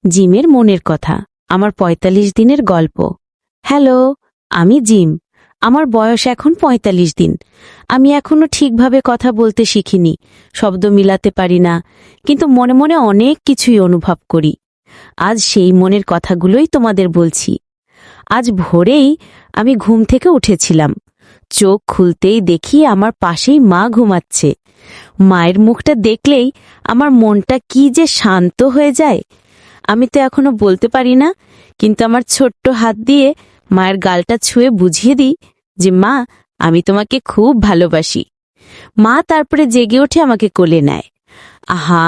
জিমের মনের কথা, আমার ৪৫ দিনের গল্প। হ্যালো, আমি জিম। আমার বয়স এখন ৪৫ দিন। আমি এখনো ঠিকভাবে কথা বলতে শিখিনি, শব্দ মিলাতে পারি না, কিন্তু মনে মনে অনেক কিছুই অনুভব করি। আজ সেই মনের কথাগুলোই তোমাদের বলছি। আজ ভোরেই আমি ঘুম থেকে উঠেছিলাম। চোখ খুলতেই দেখি আমার পাশেই মা ঘুমাচ্ছে। মায়ের মুখটা দেখলেই আমার মনটা কি যে শান্ত হয়ে যায়। আমি তো এখনো বলতে পারি না, কিন্তু আমার ছোট্ট হাত দিয়ে মায়ের গালটা ছুঁয়ে বুঝিয়ে দিই যে মা, আমি তোমাকে খুব ভালোবাসি। মা তারপরে জেগে ওঠে, আমাকে কোলে নেয়। আহা,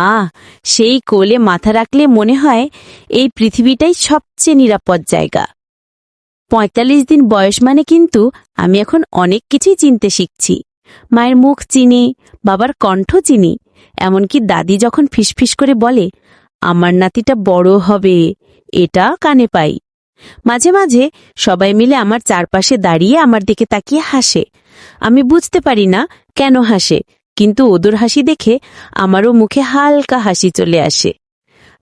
সেই কোলে মাথা রাখলে মনে হয় এই পৃথিবীটাই সবচেয়ে নিরাপদ জায়গা। ৪৫ দিন বয়স মানে কিন্তু আমি এখন অনেক কিছুই চিনতে শিখছি। মায়ের মুখ চিনি, বাবার কণ্ঠ চিনি, এমনকি দাদি যখন ফিসফিস করে বলে আমার নাতিটা বড় হবে, এটা কানে পাই। মাঝে মাঝে সবাই মিলে আমার চারপাশে দাঁড়িয়ে আমার দিকে তাকিয়ে হাসে। আমি বুঝতে পারি না কেন হাসে, কিন্তু ওদের হাসি দেখে আমারও মুখে হালকা হাসি চলে আসে।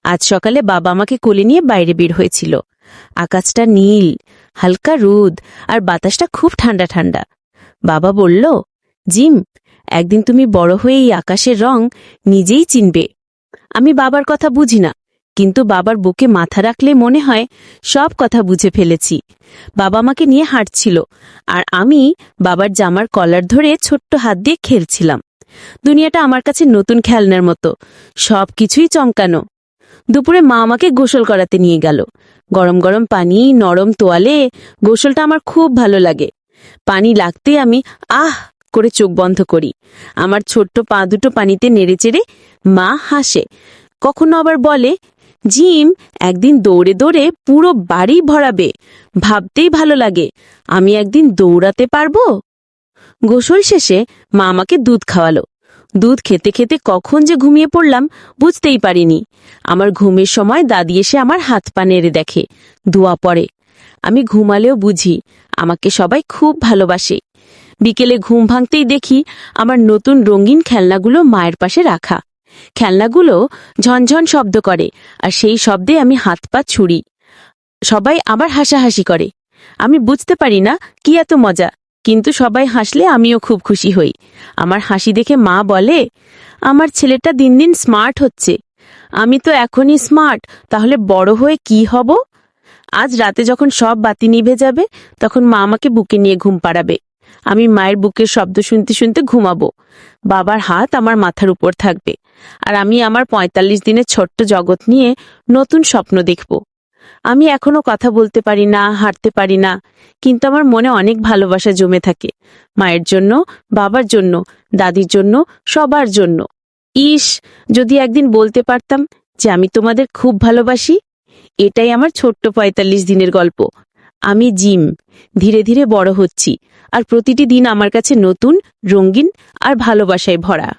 আজ সকালে বাবা আমাকে কোলে নিয়ে বাইরে বের হয়েছিল। আকাশটা নীল, হালকা রোদ, আর বাতাসটা খুব ঠান্ডা ঠান্ডা। বাবা বলল, জিম, একদিন তুমি বড় হয়ে এই আকাশের রং নিজেই চিনবে। আমি বাবার কথা বুঝি না, কিন্তু বাবার বুকে মাথা রাখলে মনে হয় সব কথা বুঝে ফেলেছি। বাবা আমাকে নিয়ে হাঁটছিল, আর আমি বাবার জামার কলার ধরে ছোট্ট হাত দিয়ে খেলছিলাম। দুনিয়াটা আমার কাছে নতুন খেলনার মতো, সব কিছুই চমকানো। দুপুরে মা আমাকে গোসল করাতে নিয়ে গেল। গরম গরম পানি, নরম তোয়ালে, গোসলটা আমার খুব ভালো লাগে। পানি লাগতে আমি আহ করে চোখ বন্ধ করি। আমার ছোট্ট পা দুটো পানিতে নেড়েচেড়ে মা হাসে, কখনো আবার বলে, জিম, একদিন দৌড়ে দৌড়ে পুরো বাড়ি ভরাবে, ভাবতেই ভালো লাগে, আমি একদিন দৌড়াতে পারবো। গোসল শেষে মা আমাকে দুধ খাওয়ালো। দুধ খেতে খেতে কখন যে ঘুমিয়ে পড়লাম বুঝতেই পারিনি। আমার ঘুমের সময় দাদি এসে আমার হাত পা নেড়ে দেখে, দোয়া পড়ে। আমি ঘুমালেও বুঝি আমাকে সবাই খুব ভালোবাসে। বিকেলে ঘুম ভাঙতেই দেখি আমার নতুন রঙিন খেলনাগুলো মায়ের পাশে রাখা। খেলনাগুলো ঝনঝন শব্দ করে, আর সেই শব্দে আমি হাত পা ছুড়ি। সবাই আবার হাসাহাসি করে। আমি বুঝতে পারি না কি এত মজা, কিন্তু সবাই হাসলে আমিও খুব খুশি হই। আমার হাসি দেখে মা বলে, আমার ছেলেটা দিন দিন স্মার্ট হচ্ছে। আমি তো এখনই স্মার্ট, তাহলে বড় হয়ে কি হব? আজ রাতে যখন সব বাতি নিভে যাবে, তখন মা আমাকে বুকে নিয়ে ঘুম পাড়াবে। আমি মায়ের বুকের শব্দ শুনতে শুনতে ঘুমাবো। বাবার হাত আমার মাথার উপর থাকবে, আর আমি আমার ৪৫ দিনের ছোট্ট জগৎ নিয়ে নতুন স্বপ্ন দেখব। আমি এখনো কথা বলতে পারি না, হাঁটতে পারি না, কিন্তু আমার মনে অনেক ভালোবাসা জমে থাকে। মায়ের জন্য, বাবার জন্য, দাদির জন্য, সবার জন্য। ইস, যদি একদিন বলতে পারতাম যে আমি তোমাদের খুব ভালোবাসি। এটাই আমার ছোট্ট ৪৫ দিনের গল্প। আমি জিম, ধীরে ধীরে বড় হচ্ছি, আর প্রতিটি দিন আমার কাছে নতুন, রঙিন আর ভালোবাসায় ভরা।